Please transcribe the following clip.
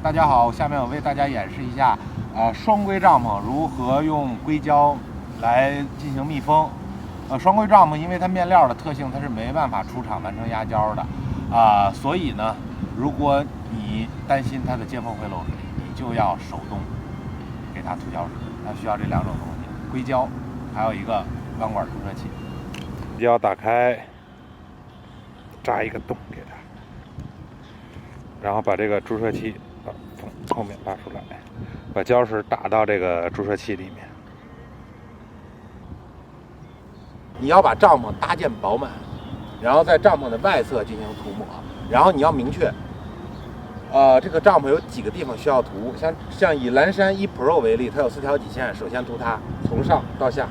大家好，下面我为大家演示一下，双规帐篷如何用硅胶来进行密封。双规帐篷因为它面料的特性，它是没办法出厂完成压胶的，所以呢，如果你担心它的接缝会漏水，你就要手动给它涂胶水。它需要这两种东西，硅胶，还有一个弯管注射器。硅胶打开，扎一个洞给它，然后把这个注射器从后面拉出来，把胶水打到这个注射器里面。你要把帐篷搭建饱满，然后在帐篷的外侧进行涂抹，然后你要明确，这个帐篷有几个地方需要涂，像以蓝山1 Pro 为例，它有4条底线，首先涂它，从上到下。